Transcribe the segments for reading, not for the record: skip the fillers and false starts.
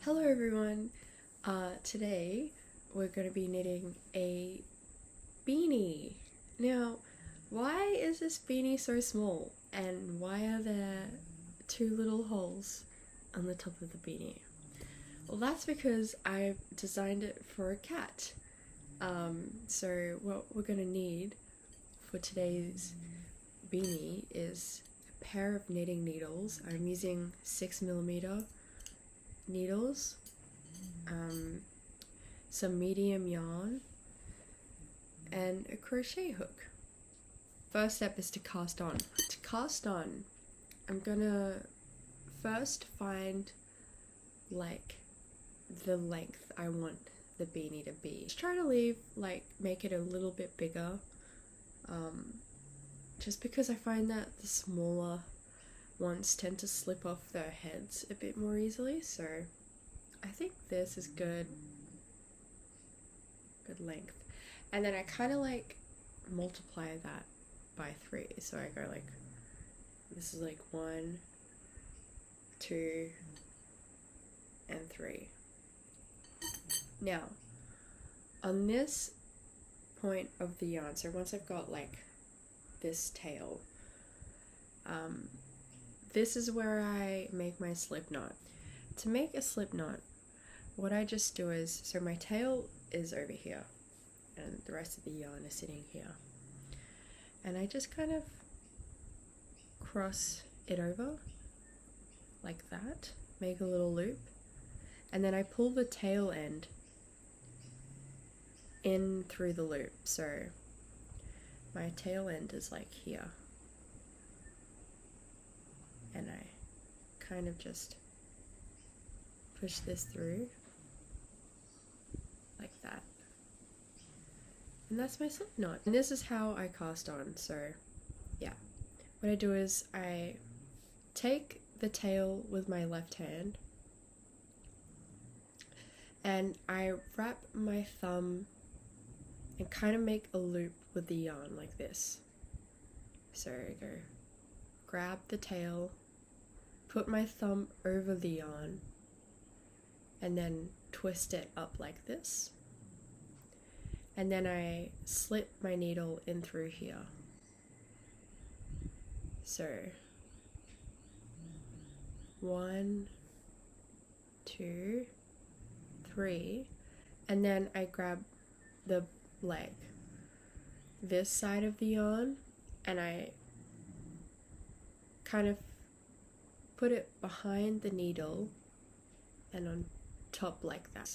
Hello everyone! Today we're going to be knitting a beanie. Now, why is this beanie so small? And why are there two little holes on the top of the beanie? Well, that's because I designed it for a cat. So what we're going to need for today's beanie is a pair of knitting needles. I'm using 6mm needles, some medium yarn, and a crochet hook. First step is to cast on. To cast on, I'm gonna first find like the length I want the beanie to be. Just try to make it a little bit bigger, just because I find that the smaller ones tend to slip off their heads a bit more easily, so I think this is good length. And then I kind of like multiply that by 3, so I go like, this is like 1, 2, and 3. Now, on this point of the yarn, so once I've got like this tail, this is where I make my slip knot. To make a slip knot, what I just do is, so my tail is over here and the rest of the yarn is sitting here. And I just kind of cross it over like that, make a little loop, and then I pull the tail end in through the loop. So my tail end is like here. And I kind of just push this through like that. And that's my slip knot. And this is how I cast on. So yeah, what I do is I take the tail with my left hand and I wrap my thumb and kind of make a loop with the yarn like this. So I go grab the tail, put my thumb over the yarn, and then twist it up like this. And then I slip my needle in through here. So 1, 2, 3, and then I grab the leg, this side of the yarn, and I kind of put it behind the needle and on top like that.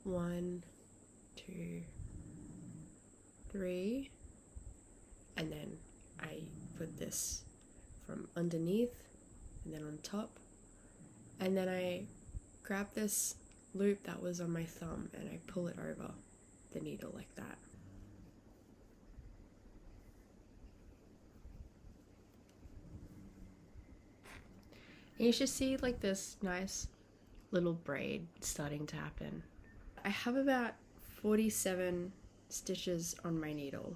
1, 2, 3, and then I put this from underneath and then on top, and then I grab this loop that was on my thumb and I pull it over the needle like that. And you should see like this nice little braid starting to happen. I have about 47 stitches on my needle,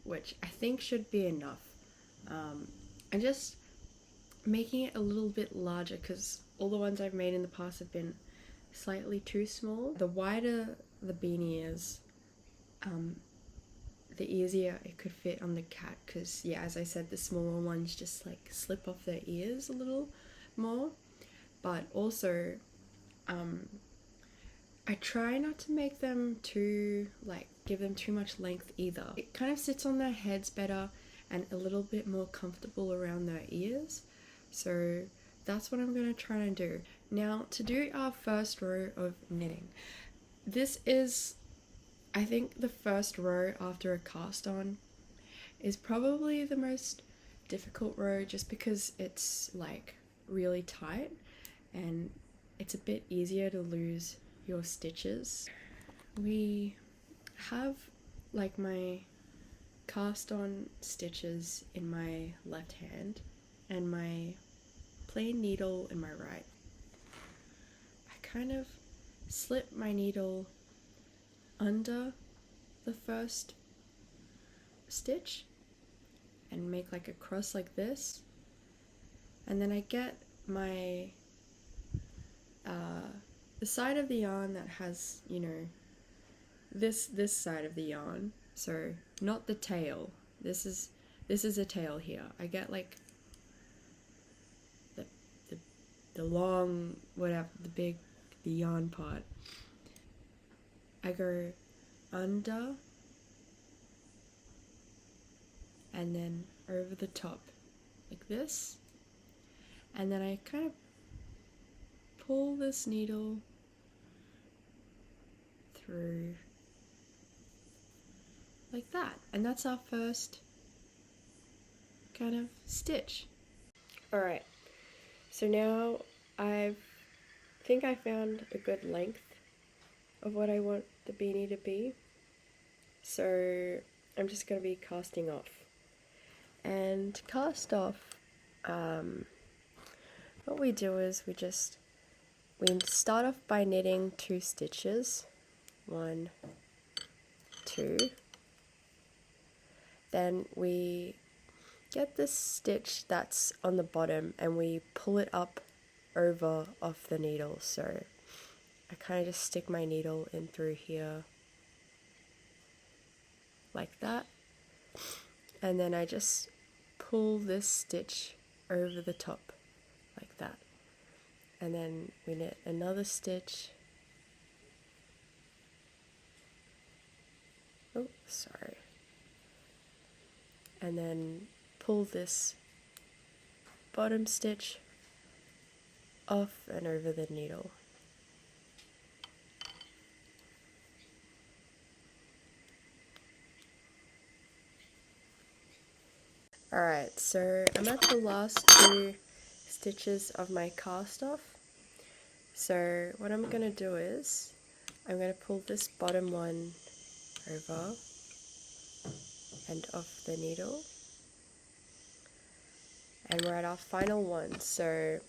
which I think should be enough. I'm just making it a little bit larger because all the ones I've made in the past have been slightly too small. The wider the beanie is, the easier it could fit on the cat, because yeah, as I said, the smaller ones just like slip off their ears a little more. But also I try not to make them too, like, give them too much length either. It kind of sits on their heads better and a little bit more comfortable around their ears. So that's what I'm going to try and do. Now, to do our first row of knitting, this is, I think, the first row after a cast on is probably the most difficult row, just because it's like really tight and it's a bit easier to lose your stitches. We have like my cast on stitches in my left hand and my plain needle in my right. I kind of slip my needle under the first stitch and make like a cross like this, and then I get my the side of the yarn that has, you know, this side of the yarn, so not the tail. This is a tail here. I get like the long, whatever, the yarn part. I go under and then over the top like this, and then I kind of pull this needle through like that, and that's our first kind of stitch. Alright, so now I think I found a good length of what I want the beanie to be, so I'm just going to be casting off. And to cast off, what we do is we start off by knitting 2 stitches, 1, 2, then we get this stitch that's on the bottom and we pull it up over off the needle. So I kind of just stick my needle in through here like that, and then I just pull this stitch over the top like that, and then we knit another stitch. Oh, sorry. And then pull this bottom stitch off and over the needle. Alright, so I'm at the last 2 stitches of my cast off. So what I'm going to do is I'm going to pull this bottom one over and off the needle. And we're at our final one. So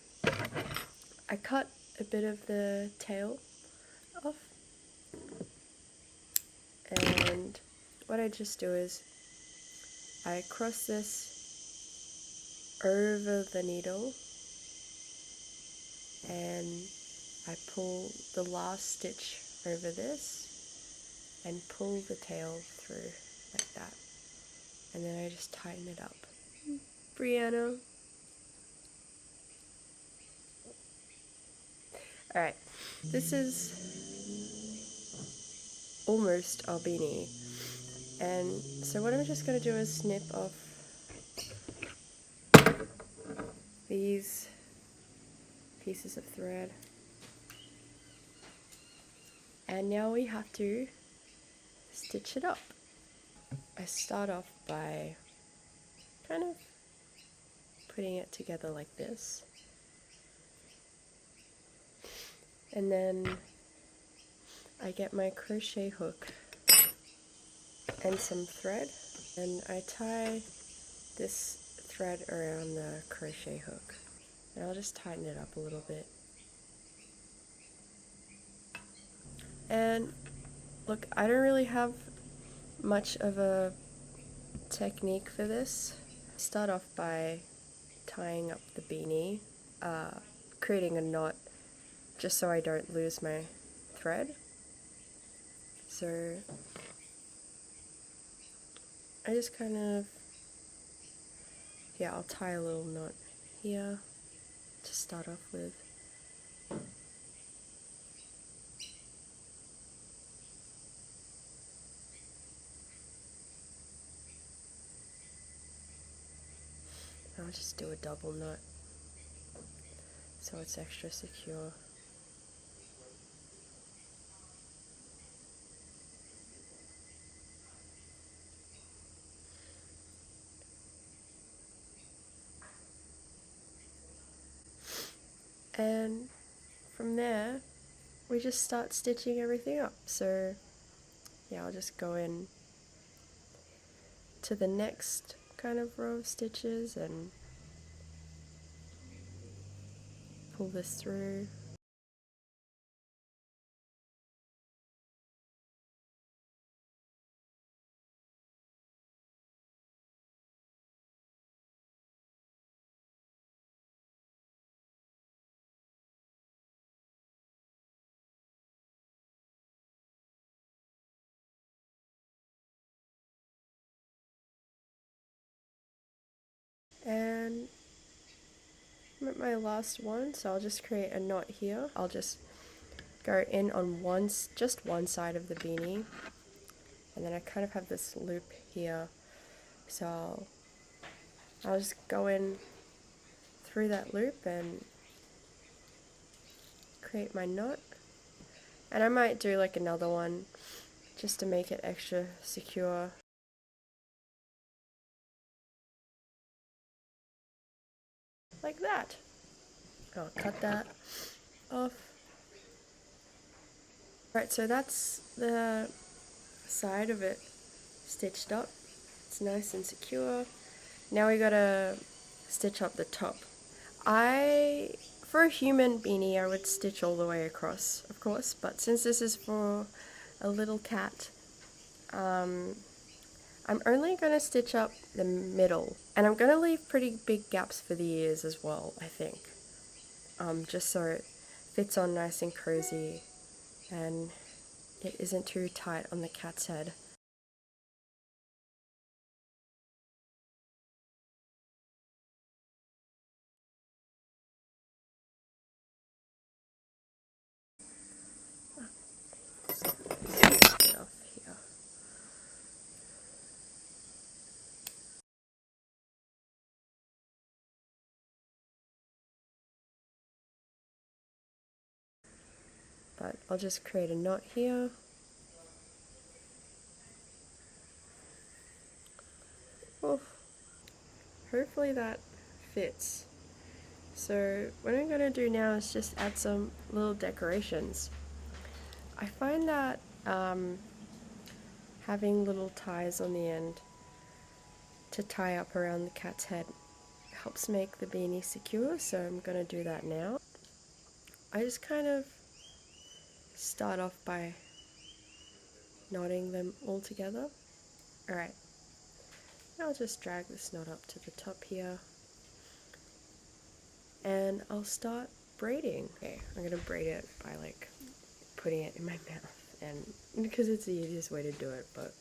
I cut a bit of the tail off. And what I just do is I cross this over the needle and I pull the last stitch over this and pull the tail through like that, and then I just tighten it up. Brianna. Alright, this is almost our beanie, and so what I'm just going to do is snip off these pieces of thread, and now we have to stitch it up. I start off by kind of putting it together like this, and then I get my crochet hook and some thread, and I tie this thread around the crochet hook, and I'll just tighten it up a little bit. And look, I don't really have much of a technique for this. I start off by tying up the beanie, creating a knot just so I don't lose my thread. So I just kind of, yeah, I'll tie a little knot here to start off with. I'll just do a double knot so it's extra secure. And from there, we just start stitching everything up. So yeah, I'll just go in to the next kind of row of stitches and pull this through. And I'm at my last one, so I'll just create a knot here. I'll just go in on just one side of the beanie, and then I kind of have this loop here, so I'll just go in through that loop and create my knot. And I might do like another one just to make it extra secure. Like that. I'll cut that off. Right, so that's the side of it stitched up. It's nice and secure. Now we gotta stitch up the top. For a human beanie, I would stitch all the way across, of course, but since this is for a little cat, I'm only gonna stitch up the middle, and I'm gonna leave pretty big gaps for the ears as well, I think, just so it fits on nice and cozy, and it isn't too tight on the cat's head. Get off here. But I'll just create a knot here. Oh, hopefully that fits. So what I'm going to do now is just add some little decorations. I find that having little ties on the end to tie up around the cat's head helps make the beanie secure, so I'm going to do that now. I just kind of start off by knotting them all together. Alright, I'll just drag this knot up to the top here, and I'll start braiding. Okay, I'm going to braid it by like putting it in my mouth, and because it's the easiest way to do it, but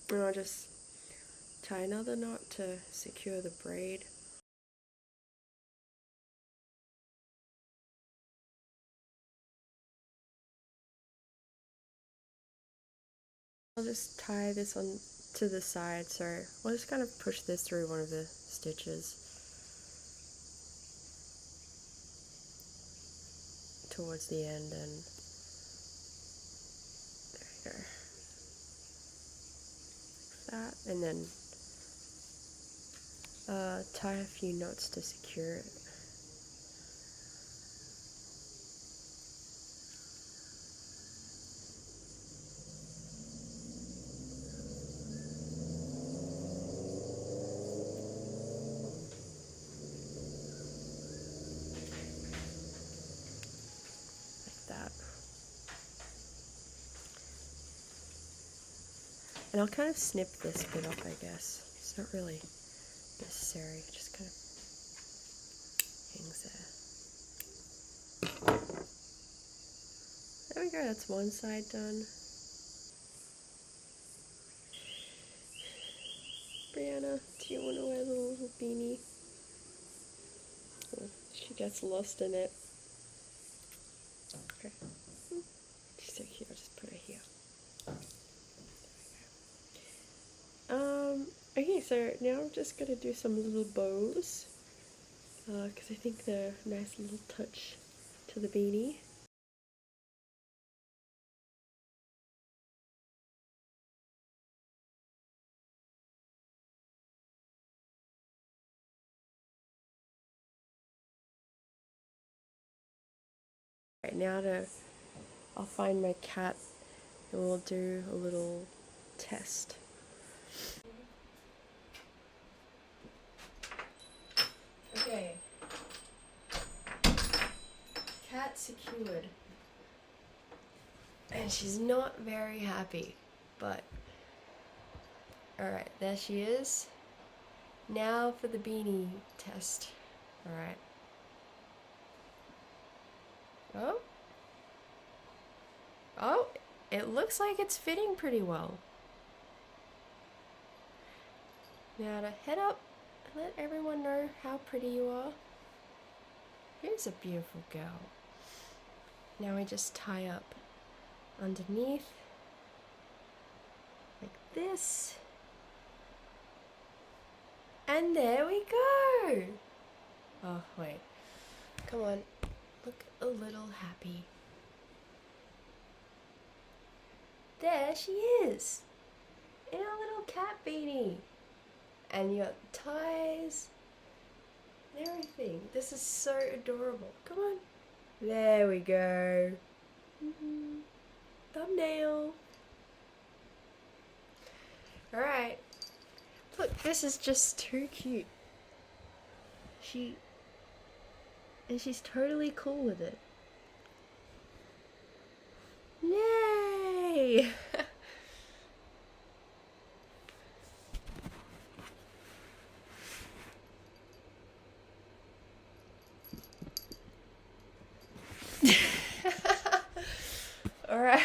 and I'll just tie another knot to secure the braid. I'll just tie this on to the side, so I'll just kind of push this through one of the stitches towards the end, and there we go. That, and then tie a few knots to secure it. Like that. And I'll kind of snip this bit off, I guess. It's not really necessary, it just kind of hangs there. There we go, that's one side done. Brianna, do you want to wear the little beanie? Oh, she gets lost in it. Okay. She's so cute, I'll just put her here. Okay, so now I'm just going to do some little bows, because I think they're a nice little touch to the beanie. Right, now I'll find my cat and we'll do a little test. Okay. Cat secured. And she's not very happy, but alright, there she is. Now for the beanie test. Alright. Oh. Oh, it looks like it's fitting pretty well. Now to head up and let everyone know how pretty you are. Here's a beautiful girl. Now we just tie up underneath like this. And there we go. Oh, wait. Come on. Look a little happy. There she is. In a little cat beanie. And you got ties and everything. This is so adorable. Come on. There we go. Thumbnail. Alright. Look, this is just too cute. She's totally cool with it. Yay! Alright.